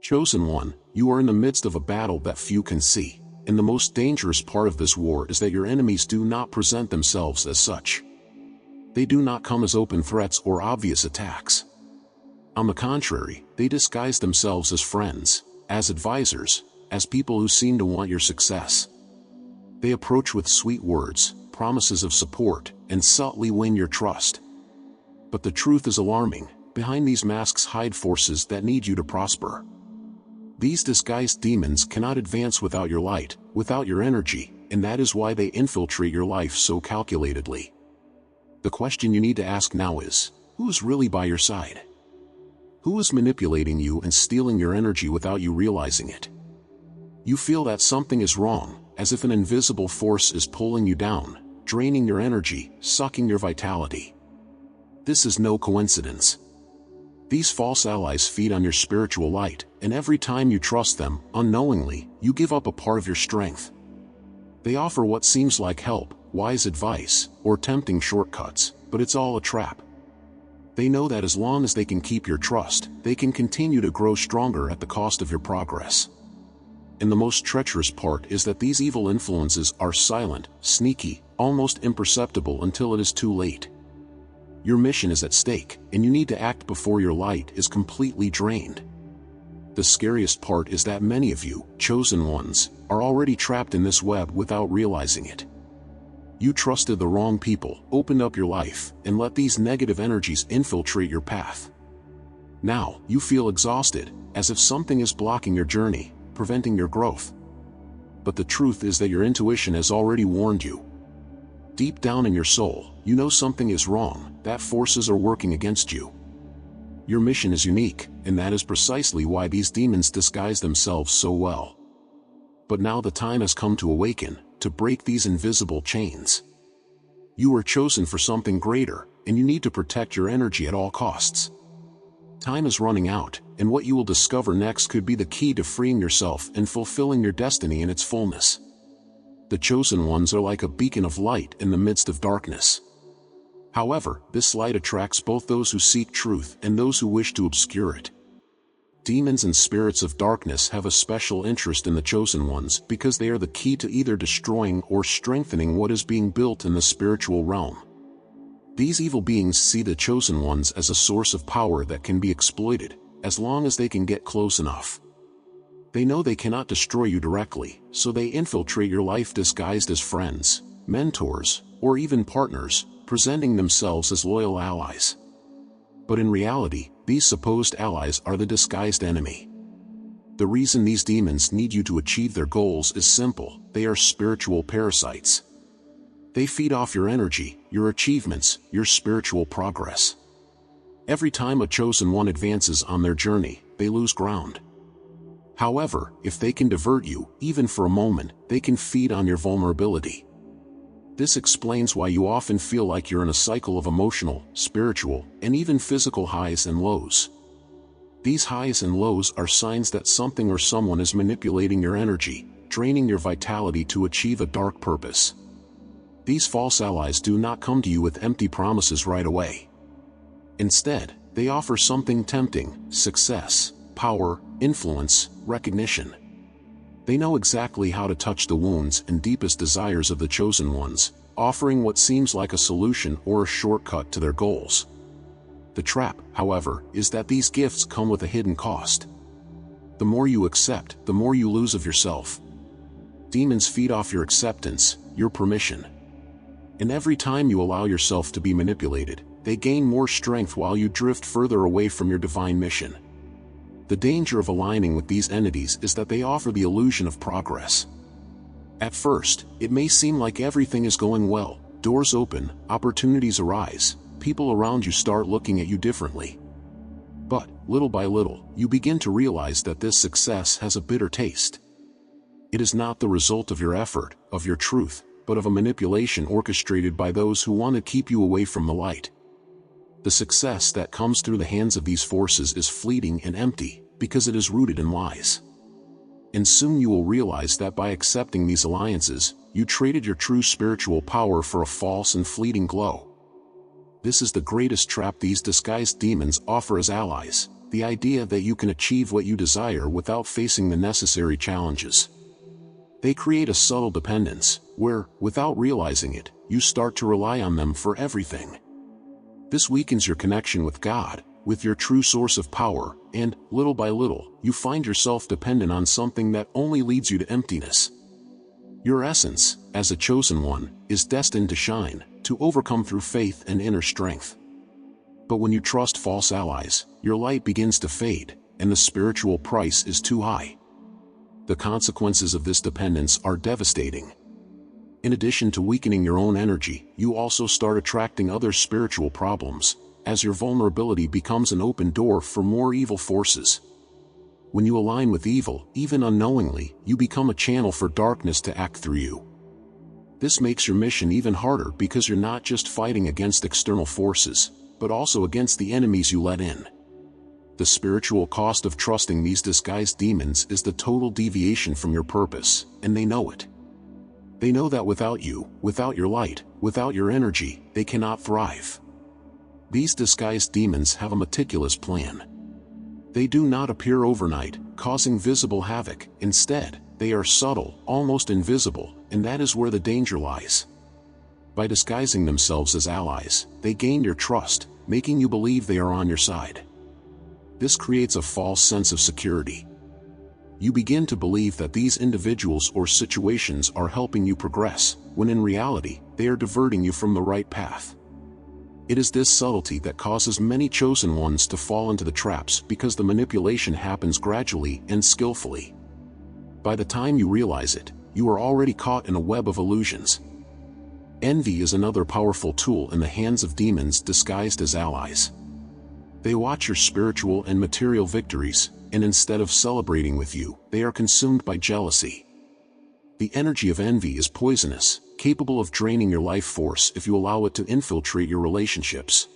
Chosen One, you are in the midst of a battle that few can see, and the most dangerous part of this war is that your enemies do not present themselves as such. They do not come as open threats or obvious attacks. On the contrary, they disguise themselves as friends, as advisors, as people who seem to want your success. They approach with sweet words, promises of support, and subtly win your trust. But the truth is alarming. Behind these masks hide forces that need you to prosper. These disguised demons cannot advance without your light, without your energy, and that is why they infiltrate your life so calculatedly. The question you need to ask now is, who is really by your side? Who is manipulating you and stealing your energy without you realizing it? You feel that something is wrong, as if an invisible force is pulling you down, draining your energy, sucking your vitality. This is no coincidence. These false allies feed on your spiritual light, and every time you trust them, unknowingly, you give up a part of your strength. They offer what seems like help, wise advice, or tempting shortcuts, but it's all a trap. They know that as long as they can keep your trust, they can continue to grow stronger at the cost of your progress. And the most treacherous part is that these evil influences are silent, sneaky, almost imperceptible until it is too late. Your mission is at stake, and you need to act before your light is completely drained. The scariest part is that many of you, chosen ones, are already trapped in this web without realizing it. You trusted the wrong people, opened up your life, and let these negative energies infiltrate your path. Now, you feel exhausted, as if something is blocking your journey, preventing your growth. But the truth is that your intuition has already warned you. Deep down in your soul, you know something is wrong, that forces are working against you. Your mission is unique, and that is precisely why these demons disguise themselves so well. But now the time has come to awaken, to break these invisible chains. You were chosen for something greater, and you need to protect your energy at all costs. Time is running out, and what you will discover next could be the key to freeing yourself and fulfilling your destiny in its fullness. The chosen ones are like a beacon of light in the midst of darkness. However, this light attracts both those who seek truth and those who wish to obscure it. Demons and spirits of darkness have a special interest in the chosen ones because they are the key to either destroying or strengthening what is being built in the spiritual realm. These evil beings see the chosen ones as a source of power that can be exploited, as long as they can get close enough. They know they cannot destroy you directly, so they infiltrate your life disguised as friends, mentors, or even partners, presenting themselves as loyal allies. But in reality, these supposed allies are the disguised enemy. The reason these demons need you to achieve their goals is simple: they are spiritual parasites. They feed off your energy, your achievements, your spiritual progress. Every time a chosen one advances on their journey, they lose ground. However, if they can divert you, even for a moment, they can feed on your vulnerability. This explains why you often feel like you're in a cycle of emotional, spiritual, and even physical highs and lows. These highs and lows are signs that something or someone is manipulating your energy, draining your vitality to achieve a dark purpose. These false allies do not come to you with empty promises right away. Instead, they offer something tempting: success, power, influence, recognition. They know exactly how to touch the wounds and deepest desires of the chosen ones, offering what seems like a solution or a shortcut to their goals. The trap, however, is that these gifts come with a hidden cost. The more you accept, the more you lose of yourself. Demons feed off your acceptance, your permission. And every time you allow yourself to be manipulated, they gain more strength while you drift further away from your divine mission. The danger of aligning with these entities is that they offer the illusion of progress. At first, it may seem like everything is going well, doors open, opportunities arise, people around you start looking at you differently. But, little by little, you begin to realize that this success has a bitter taste. It is not the result of your effort, of your truth, but of a manipulation orchestrated by those who want to keep you away from the light. The success that comes through the hands of these forces is fleeting and empty, because it is rooted in lies. And soon you will realize that by accepting these alliances, you traded your true spiritual power for a false and fleeting glow. This is the greatest trap these disguised demons offer as allies. the idea that you can achieve what you desire without facing the necessary challenges. They create a subtle dependence, where, without realizing it, you start to rely on them for everything. This weakens your connection with God, with your true source of power, and, little by little, you find yourself dependent on something that only leads you to emptiness. Your essence, as a chosen one, is destined to shine, to overcome through faith and inner strength. But when you trust false allies, your light begins to fade, and the spiritual price is too high. The consequences of this dependence are devastating. In addition to weakening your own energy, you also start attracting other spiritual problems, as your vulnerability becomes an open door for more evil forces. When you align with evil, even unknowingly, you become a channel for darkness to act through you. This makes your mission even harder because you're not just fighting against external forces, but also against the enemies you let in. The spiritual cost of trusting these disguised demons is the total deviation from your purpose, and they know it. They know that without you, without your light, without your energy, they cannot thrive. These disguised demons have a meticulous plan. They do not appear overnight, causing visible havoc. Instead, they are subtle, almost invisible, and that is where the danger lies. By disguising themselves as allies, they gain your trust, making you believe they are on your side. This creates a false sense of security. You begin to believe that these individuals or situations are helping you progress, when in reality, they are diverting you from the right path. It is this subtlety that causes many chosen ones to fall into the traps because the manipulation happens gradually and skillfully. By the time you realize it, you are already caught in a web of illusions. Envy is another powerful tool in the hands of demons disguised as allies. They watch your spiritual and material victories, and instead of celebrating with you, they are consumed by jealousy. The energy of envy is poisonous, capable of draining your life force if you allow it to infiltrate your relationships.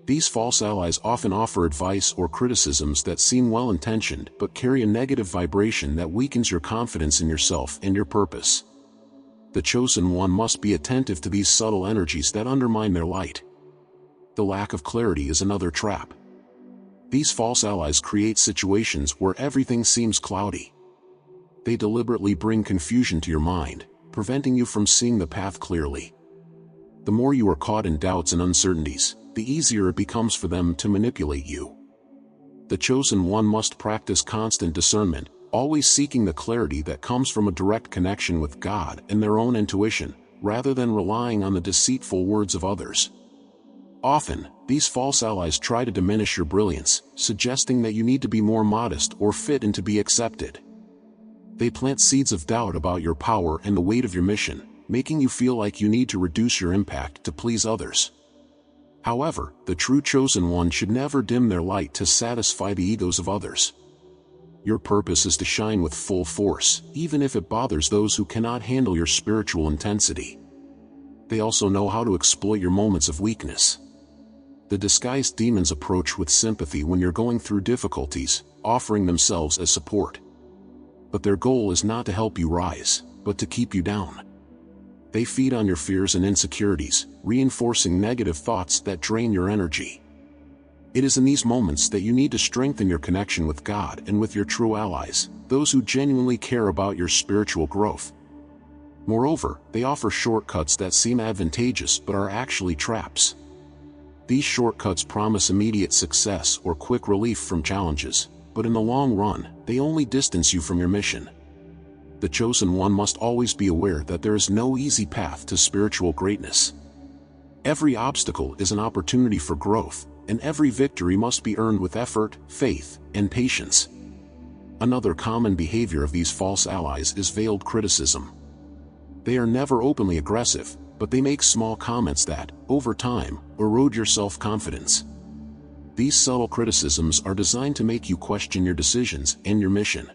These false allies often offer advice or criticisms that seem well-intentioned but carry a negative vibration that weakens your confidence in yourself and your purpose. The chosen one must be attentive to these subtle energies that undermine their light. The lack of clarity is another trap. These false allies create situations where everything seems cloudy. They deliberately bring confusion to your mind, preventing you from seeing the path clearly. The more you are caught in doubts and uncertainties, the easier it becomes for them to manipulate you. The chosen one must practice constant discernment, always seeking the clarity that comes from a direct connection with God and their own intuition, rather than relying on the deceitful words of others. Often, these false allies try to diminish your brilliance, suggesting that you need to be more modest or fit and to be accepted. They plant seeds of doubt about your power and the weight of your mission, making you feel like you need to reduce your impact to please others. However, the true chosen one should never dim their light to satisfy the egos of others. Your purpose is to shine with full force, even if it bothers those who cannot handle your spiritual intensity. They also know how to exploit your moments of weakness. The disguised demons approach with sympathy when you're going through difficulties, offering themselves as support. But their goal is not to help you rise, but to keep you down. They feed on your fears and insecurities, reinforcing negative thoughts that drain your energy. It is in these moments that you need to strengthen your connection with God and with your true allies, those who genuinely care about your spiritual growth. Moreover, they offer shortcuts that seem advantageous but are actually traps. These shortcuts promise immediate success or quick relief from challenges, but in the long run, they only distance you from your mission. The chosen one must always be aware that there is no easy path to spiritual greatness. Every obstacle is an opportunity for growth, and every victory must be earned with effort, faith, and patience. Another common behavior of these false allies is veiled criticism. They are never openly aggressive, but they make small comments that, over time, erode your self-confidence. These subtle criticisms are designed to make you question your decisions and your mission.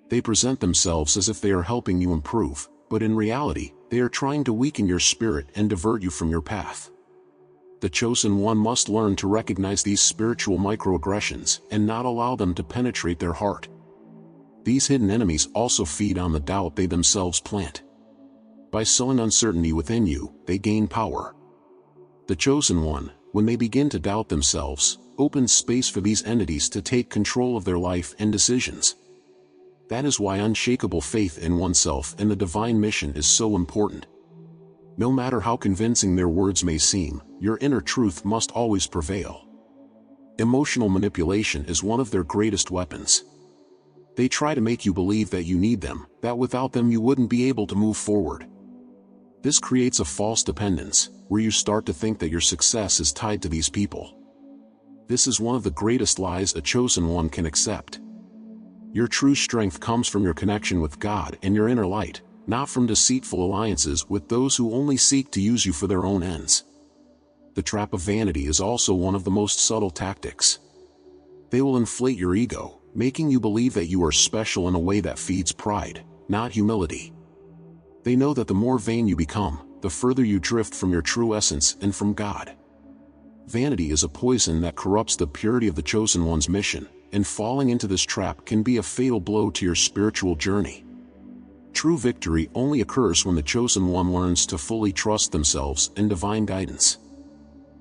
They present themselves as if they are helping you improve, but in reality, they are trying to weaken your spirit and divert you from your path. The chosen one must learn to recognize these spiritual microaggressions and not allow them to penetrate their heart. These hidden enemies also feed on the doubt they themselves plant. By sowing uncertainty within you, they gain power. The chosen one, when they begin to doubt themselves, opens space for these entities to take control of their life and decisions. That is why unshakable faith in oneself and the divine mission is so important. No matter how convincing their words may seem, your inner truth must always prevail. Emotional manipulation is one of their greatest weapons. They try to make you believe that you need them, that without them you wouldn't be able to move forward. This creates a false dependence, where you start to think that your success is tied to these people. This is one of the greatest lies a chosen one can accept. Your true strength comes from your connection with God and your inner light, not from deceitful alliances with those who only seek to use you for their own ends. The trap of vanity is also one of the most subtle tactics. They will inflate your ego, making you believe that you are special in a way that feeds pride, not humility. They know that the more vain you become, the further you drift from your true essence and from God. Vanity is a poison that corrupts the purity of the chosen one's mission, and falling into this trap can be a fatal blow to your spiritual journey. True victory only occurs when the chosen one learns to fully trust themselves and divine guidance.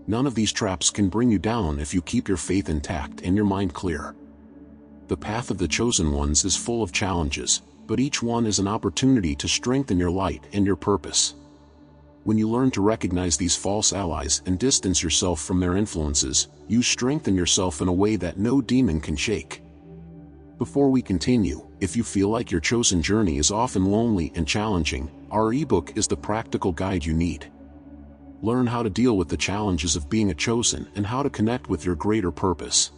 None of these traps can bring you down if you keep your faith intact and your mind clear. The path of the chosen ones is full of challenges, but each one is an opportunity to strengthen your light and your purpose. When you learn to recognize these false allies and distance yourself from their influences, you strengthen yourself in a way that no demon can shake. Before we continue, if you feel like your chosen journey is often lonely and challenging, our ebook is the practical guide you need. Learn how to deal with the challenges of being a chosen and how to connect with your greater purpose.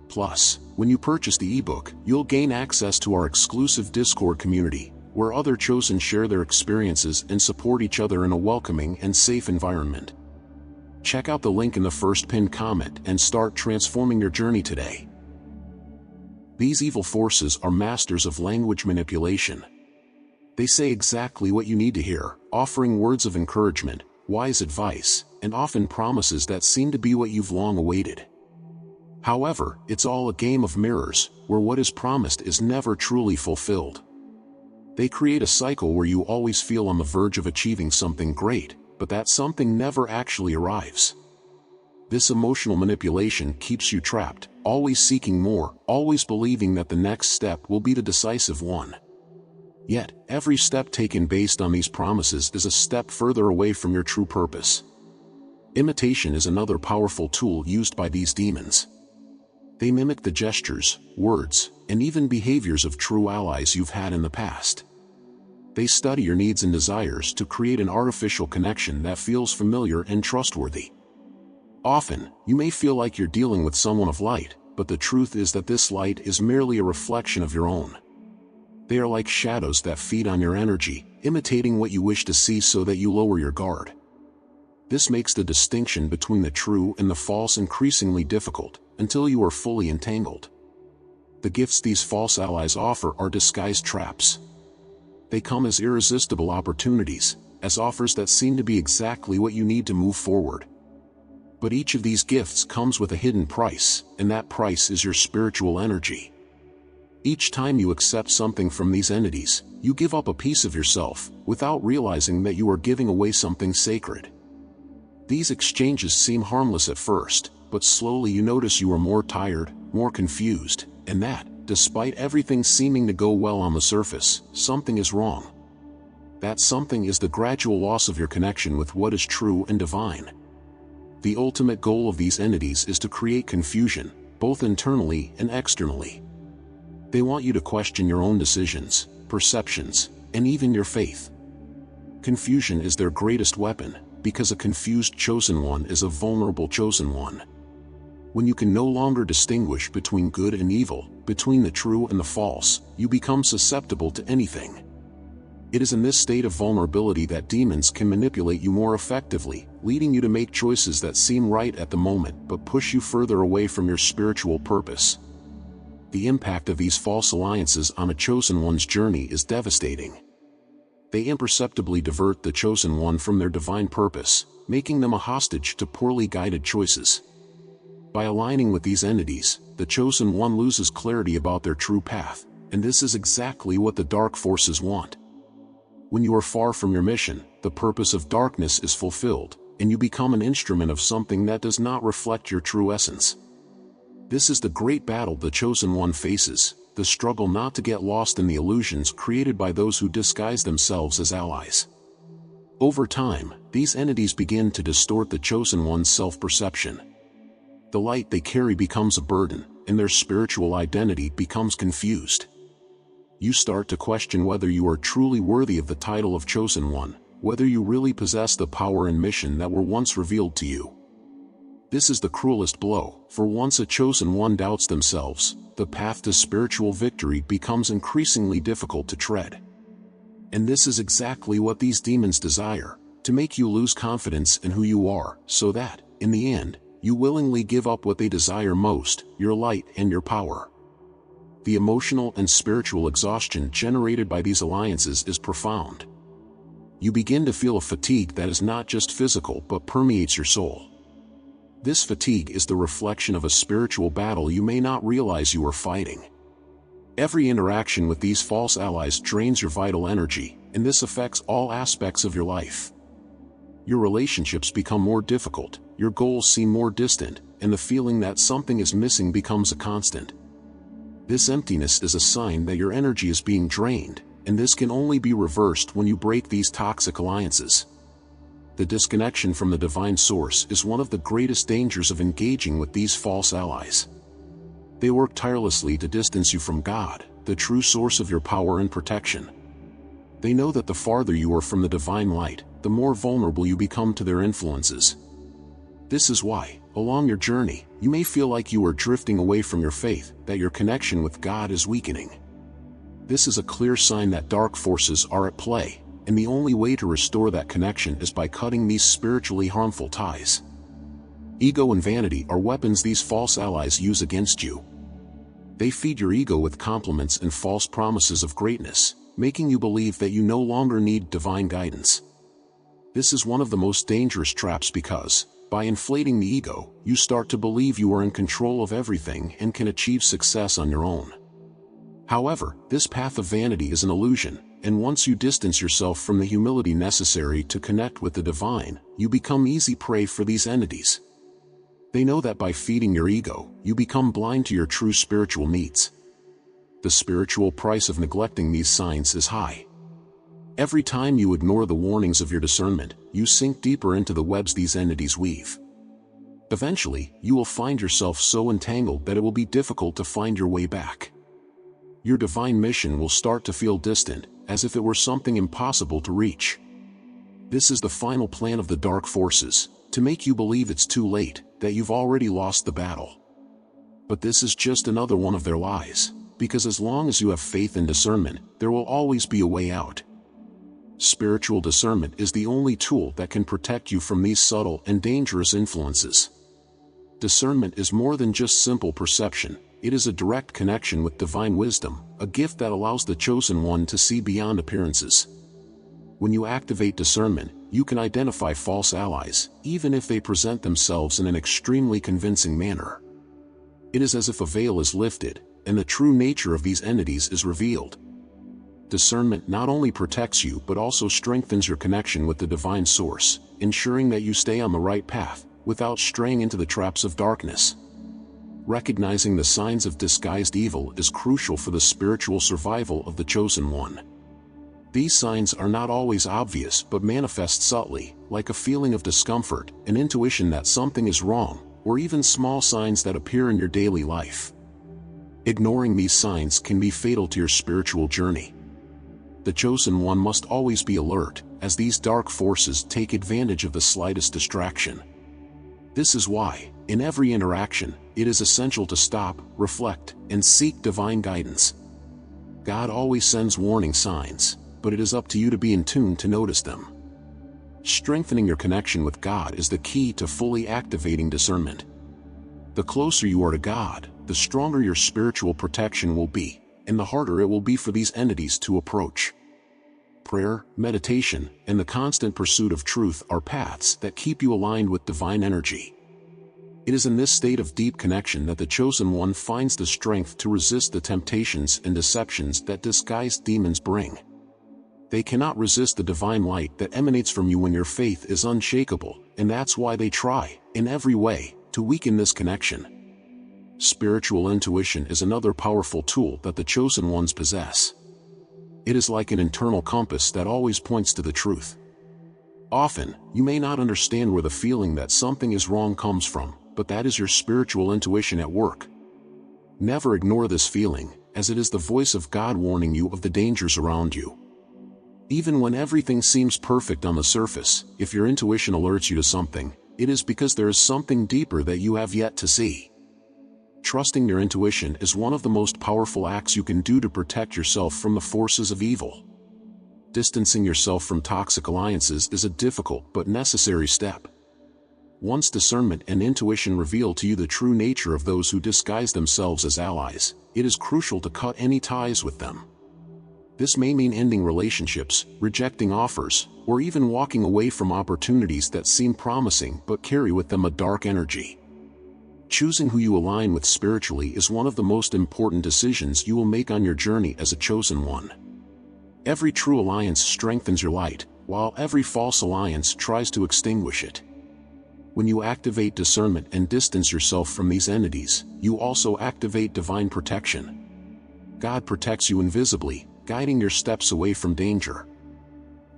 Plus, when you purchase the ebook, you'll gain access to our exclusive Discord community, where other chosen share their experiences and support each other in a welcoming and safe environment. Check out the link in the first pinned comment and start transforming your journey today. These evil forces are masters of language manipulation. They say exactly what you need to hear, offering words of encouragement, wise advice, and often promises that seem to be what you've long awaited. However, it's all a game of mirrors, where what is promised is never truly fulfilled. They create a cycle where you always feel on the verge of achieving something great, but that something never actually arrives. This emotional manipulation keeps you trapped, always seeking more, always believing that the next step will be the decisive one. Yet, every step taken based on these promises is a step further away from your true purpose. Imitation is another powerful tool used by these demons. They mimic the gestures, words, and even behaviors of true allies you've had in the past. They study your needs and desires to create an artificial connection that feels familiar and trustworthy. Often, you may feel like you're dealing with someone of light, but the truth is that this light is merely a reflection of your own. They are like shadows that feed on your energy, imitating what you wish to see so that you lower your guard. This makes the distinction between the true and the false increasingly difficult, until you are fully entangled. The gifts these false allies offer are disguised traps. They come as irresistible opportunities, as offers that seem to be exactly what you need to move forward. But each of these gifts comes with a hidden price, and that price is your spiritual energy. Each time you accept something from these entities, you give up a piece of yourself, without realizing that you are giving away something sacred. These exchanges seem harmless at first, but slowly you notice you are more tired, more confused, and that, despite everything seeming to go well on the surface, something is wrong. That something is the gradual loss of your connection with what is true and divine. The ultimate goal of these entities is to create confusion, both internally and externally. They want you to question your own decisions, perceptions, and even your faith. Confusion is their greatest weapon, because a confused chosen one is a vulnerable chosen one. When you can no longer distinguish between good and evil, between the true and the false, you become susceptible to anything. It is in this state of vulnerability that demons can manipulate you more effectively, leading you to make choices that seem right at the moment but push you further away from your spiritual purpose. The impact of these false alliances on a chosen one's journey is devastating. They imperceptibly divert the chosen one from their divine purpose, making them a hostage to poorly guided choices. By aligning with these entities, the chosen one loses clarity about their true path, and this is exactly what the dark forces want. When you are far from your mission, the purpose of darkness is fulfilled, and you become an instrument of something that does not reflect your true essence. This is the great battle the Chosen One faces, the struggle not to get lost in the illusions created by those who disguise themselves as allies. Over time, these entities begin to distort the Chosen One's self-perception. The light they carry becomes a burden, and their spiritual identity becomes confused. You start to question whether you are truly worthy of the title of Chosen One, whether you really possess the power and mission that were once revealed to you. This is the cruelest blow, for once a Chosen One doubts themselves, the path to spiritual victory becomes increasingly difficult to tread. And this is exactly what these demons desire, to make you lose confidence in who you are, so that, in the end, you willingly give up what they desire most, your light and your power. The emotional and spiritual exhaustion generated by these alliances is profound. You begin to feel a fatigue that is not just physical but permeates your soul. This fatigue is the reflection of a spiritual battle you may not realize you are fighting. Every interaction with these false allies drains your vital energy, and this affects all aspects of your life. Your relationships become more difficult, your goals seem more distant, and the feeling that something is missing becomes a constant. This emptiness is a sign that your energy is being drained, and this can only be reversed when you break these toxic alliances. The disconnection from the divine source is one of the greatest dangers of engaging with these false allies. They work tirelessly to distance you from God, the true source of your power and protection. They know that the farther you are from the divine light, the more vulnerable you become to their influences. This is why, along your journey, you may feel like you are drifting away from your faith, that your connection with God is weakening. This is a clear sign that dark forces are at play, and the only way to restore that connection is by cutting these spiritually harmful ties. Ego and vanity are weapons these false allies use against you. They feed your ego with compliments and false promises of greatness, making you believe that you no longer need divine guidance. This is one of the most dangerous traps because, by inflating the ego, you start to believe you are in control of everything and can achieve success on your own. However, this path of vanity is an illusion, and once you distance yourself from the humility necessary to connect with the divine, you become easy prey for these entities. They know that by feeding your ego, you become blind to your true spiritual needs. The spiritual price of neglecting these signs is high. Every time you ignore the warnings of your discernment, you sink deeper into the webs these entities weave. Eventually, you will find yourself so entangled that it will be difficult to find your way back. Your divine mission will start to feel distant, as if it were something impossible to reach. This is the final plan of the dark forces, to make you believe it's too late, that you've already lost the battle. But this is just another one of their lies, because as long as you have faith and discernment, there will always be a way out. Spiritual discernment is the only tool that can protect you from these subtle and dangerous influences. Discernment is more than just simple perception, it is a direct connection with divine wisdom, a gift that allows the Chosen One to see beyond appearances. When you activate discernment, you can identify false allies, even if they present themselves in an extremely convincing manner. It is as if a veil is lifted, and the true nature of these entities is revealed. Discernment not only protects you but also strengthens your connection with the divine source, ensuring that you stay on the right path, without straying into the traps of darkness. Recognizing the signs of disguised evil is crucial for the spiritual survival of the Chosen One. These signs are not always obvious but manifest subtly, like a feeling of discomfort, an intuition that something is wrong, or even small signs that appear in your daily life. Ignoring these signs can be fatal to your spiritual journey. The Chosen One must always be alert, as these dark forces take advantage of the slightest distraction. This is why, in every interaction, it is essential to stop, reflect, and seek divine guidance. God always sends warning signs, but it is up to you to be in tune to notice them. Strengthening your connection with God is the key to fully activating discernment. The closer you are to God, the stronger your spiritual protection will be, and the harder it will be for these entities to approach. Prayer, meditation, and the constant pursuit of truth are paths that keep you aligned with divine energy. It is in this state of deep connection that the Chosen One finds the strength to resist the temptations and deceptions that disguised demons bring. They cannot resist the divine light that emanates from you when your faith is unshakable, and that's why they try, in every way, to weaken this connection. Spiritual intuition is another powerful tool that the chosen ones possess. It is like an internal compass that always points to the truth. Often, you may not understand where the feeling that something is wrong comes from, but that is your spiritual intuition at work. Never ignore this feeling, as it is the voice of God warning you of the dangers around you. Even when everything seems perfect on the surface, if your intuition alerts you to something, it is because there is something deeper that you have yet to see. Trusting your intuition is one of the most powerful acts you can do to protect yourself from the forces of evil. Distancing yourself from toxic alliances is a difficult but necessary step. Once discernment and intuition reveal to you the true nature of those who disguise themselves as allies, it is crucial to cut any ties with them. This may mean ending relationships, rejecting offers, or even walking away from opportunities that seem promising but carry with them a dark energy. Choosing who you align with spiritually is one of the most important decisions you will make on your journey as a chosen one. Every true alliance strengthens your light, while every false alliance tries to extinguish it. When you activate discernment and distance yourself from these entities, you also activate divine protection. God protects you invisibly, guiding your steps away from danger.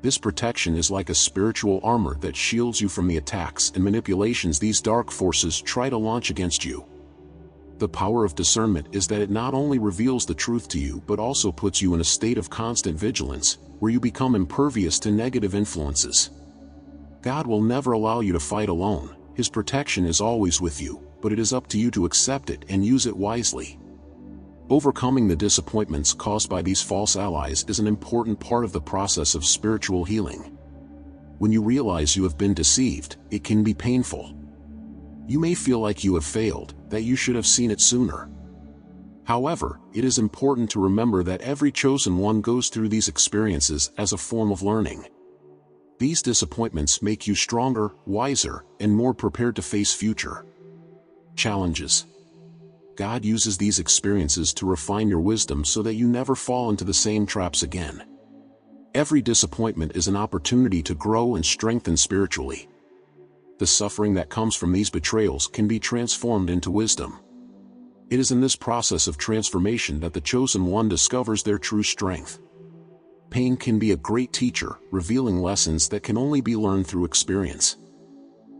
This protection is like a spiritual armor that shields you from the attacks and manipulations these dark forces try to launch against you. The power of discernment is that it not only reveals the truth to you but also puts you in a state of constant vigilance, where you become impervious to negative influences. God will never allow you to fight alone. His protection is always with you, but it is up to you to accept it and use it wisely. Overcoming the disappointments caused by these false allies is an important part of the process of spiritual healing. When you realize you have been deceived, it can be painful. You may feel like you have failed, that you should have seen it sooner. However, it is important to remember that every chosen one goes through these experiences as a form of learning. These disappointments make you stronger, wiser, and more prepared to face future challenges. God uses these experiences to refine your wisdom so that you never fall into the same traps again. Every disappointment is an opportunity to grow and strengthen spiritually. The suffering that comes from these betrayals can be transformed into wisdom. It is in this process of transformation that the chosen one discovers their true strength. Pain can be a great teacher, revealing lessons that can only be learned through experience.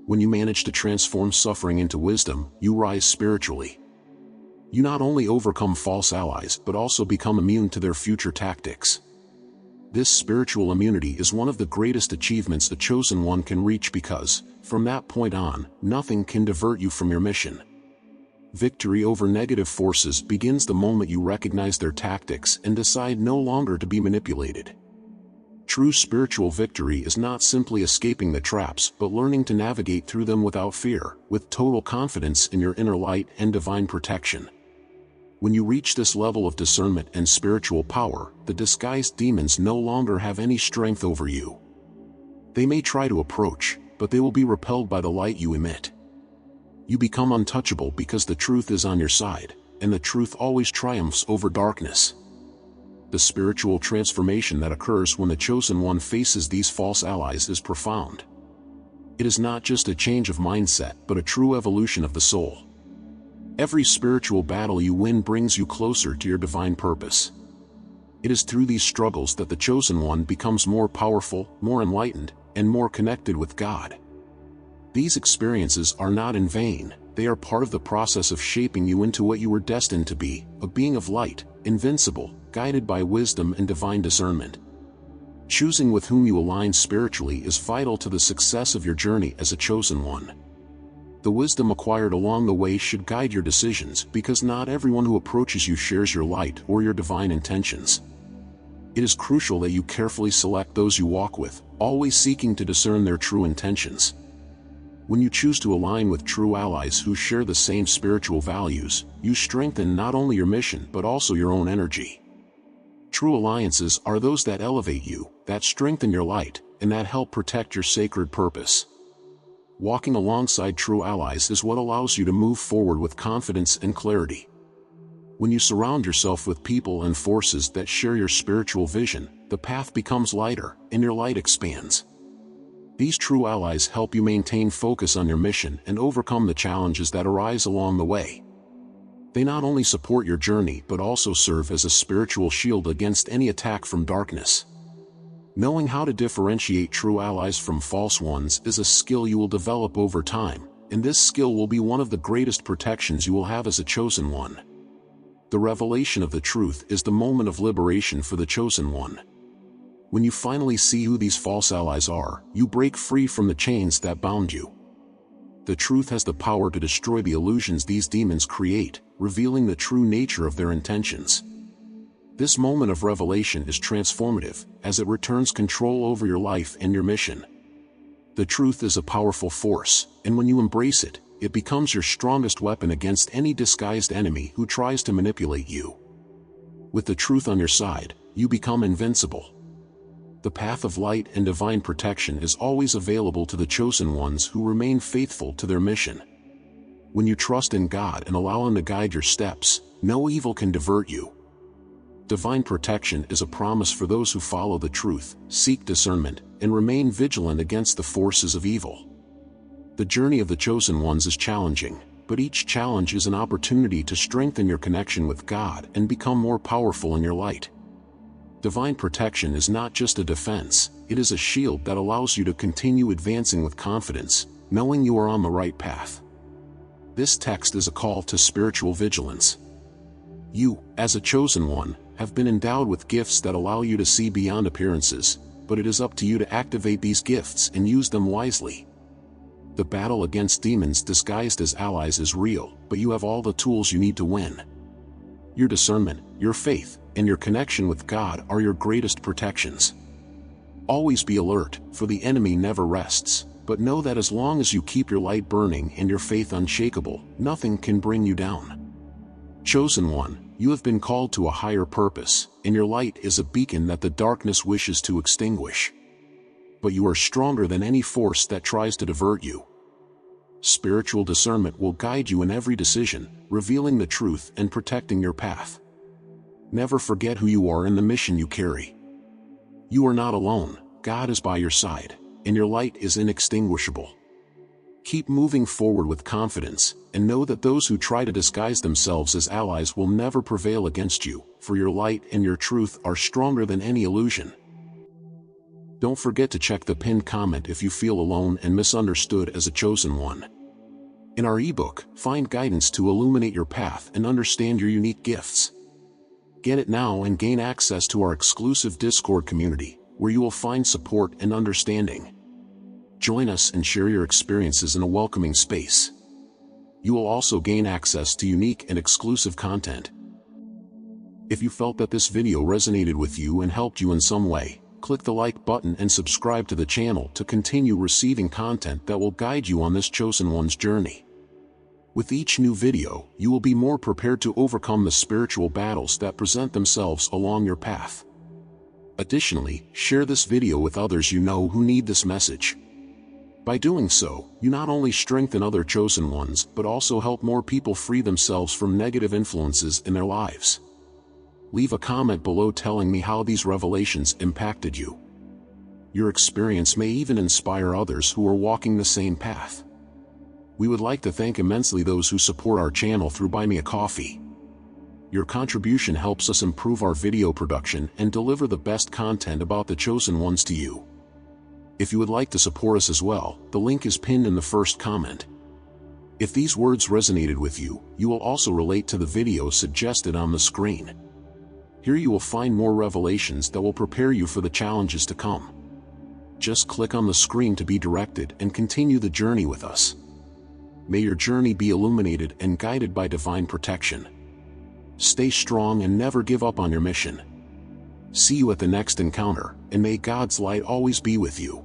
When you manage to transform suffering into wisdom, you rise spiritually. You not only overcome false allies but also become immune to their future tactics. This spiritual immunity is one of the greatest achievements the chosen one can reach because, from that point on, nothing can divert you from your mission. Victory over negative forces begins the moment you recognize their tactics and decide no longer to be manipulated. True spiritual victory is not simply escaping the traps but learning to navigate through them without fear, with total confidence in your inner light and divine protection. When you reach this level of discernment and spiritual power, the disguised demons no longer have any strength over you. They may try to approach, but they will be repelled by the light you emit. You become untouchable because the truth is on your side, and the truth always triumphs over darkness. The spiritual transformation that occurs when the chosen one faces these false allies is profound. It is not just a change of mindset but a true evolution of the soul. Every spiritual battle you win brings you closer to your divine purpose. It is through these struggles that the chosen one becomes more powerful, more enlightened, and more connected with God. These experiences are not in vain. They are part of the process of shaping you into what you were destined to be, a being of light, invincible, guided by wisdom and divine discernment. Choosing with whom you align spiritually is vital to the success of your journey as a chosen one. The wisdom acquired along the way should guide your decisions because not everyone who approaches you shares your light or your divine intentions. It is crucial that you carefully select those you walk with, always seeking to discern their true intentions. When you choose to align with true allies who share the same spiritual values, you strengthen not only your mission but also your own energy. True alliances are those that elevate you, that strengthen your light, and that help protect your sacred purpose. Walking alongside true allies is what allows you to move forward with confidence and clarity. When you surround yourself with people and forces that share your spiritual vision, the path becomes lighter, and your light expands. These true allies help you maintain focus on your mission and overcome the challenges that arise along the way. They not only support your journey but also serve as a spiritual shield against any attack from darkness. Knowing how to differentiate true allies from false ones is a skill you will develop over time, and this skill will be one of the greatest protections you will have as a chosen one. The revelation of the truth is the moment of liberation for the chosen one. When you finally see who these false allies are, you break free from the chains that bound you. The truth has the power to destroy the illusions these demons create, revealing the true nature of their intentions. This moment of revelation is transformative, as it returns control over your life and your mission. The truth is a powerful force, and when you embrace it, it becomes your strongest weapon against any disguised enemy who tries to manipulate you. With the truth on your side, you become invincible. The path of light and divine protection is always available to the chosen ones who remain faithful to their mission. When you trust in God and allow Him to guide your steps, no evil can divert you. Divine protection is a promise for those who follow the truth, seek discernment, and remain vigilant against the forces of evil. The journey of the chosen ones is challenging, but each challenge is an opportunity to strengthen your connection with God and become more powerful in your light. Divine protection is not just a defense, it is a shield that allows you to continue advancing with confidence, knowing you are on the right path. This text is a call to spiritual vigilance. You, as a chosen one, have been endowed with gifts that allow you to see beyond appearances, but it is up to you to activate these gifts and use them wisely. The battle against demons disguised as allies is real, but you have all the tools you need to win. Your discernment, your faith, and your connection with God are your greatest protections. Always be alert, for the enemy never rests, but know that as long as you keep your light burning and your faith unshakable, nothing can bring you down. Chosen one, you have been called to a higher purpose, and your light is a beacon that the darkness wishes to extinguish. But you are stronger than any force that tries to divert you. Spiritual discernment will guide you in every decision, revealing the truth and protecting your path. Never forget who you are and the mission you carry. You are not alone, God is by your side, and your light is inextinguishable. Keep moving forward with confidence, and know that those who try to disguise themselves as allies will never prevail against you, for your light and your truth are stronger than any illusion. Don't forget to check the pinned comment if you feel alone and misunderstood as a chosen one. In our ebook, find guidance to illuminate your path and understand your unique gifts. Get it now and gain access to our exclusive Discord community, where you will find support and understanding. Join us and share your experiences in a welcoming space. You will also gain access to unique and exclusive content. If you felt that this video resonated with you and helped you in some way, click the like button and subscribe to the channel to continue receiving content that will guide you on this chosen one's journey. With each new video, you will be more prepared to overcome the spiritual battles that present themselves along your path. Additionally, share this video with others you know who need this message. By doing so, you not only strengthen other chosen ones but also help more people free themselves from negative influences in their lives. Leave a comment below telling me how these revelations impacted you. Your experience may even inspire others who are walking the same path. We would like to thank immensely those who support our channel through Buy Me a Coffee. Your contribution helps us improve our video production and deliver the best content about the chosen ones to you. If you would like to support us as well, the link is pinned in the first comment. If these words resonated with you, you will also relate to the video suggested on the screen. Here you will find more revelations that will prepare you for the challenges to come. Just click on the screen to be directed and continue the journey with us. May your journey be illuminated and guided by divine protection. Stay strong and never give up on your mission. See you at the next encounter, and may God's light always be with you.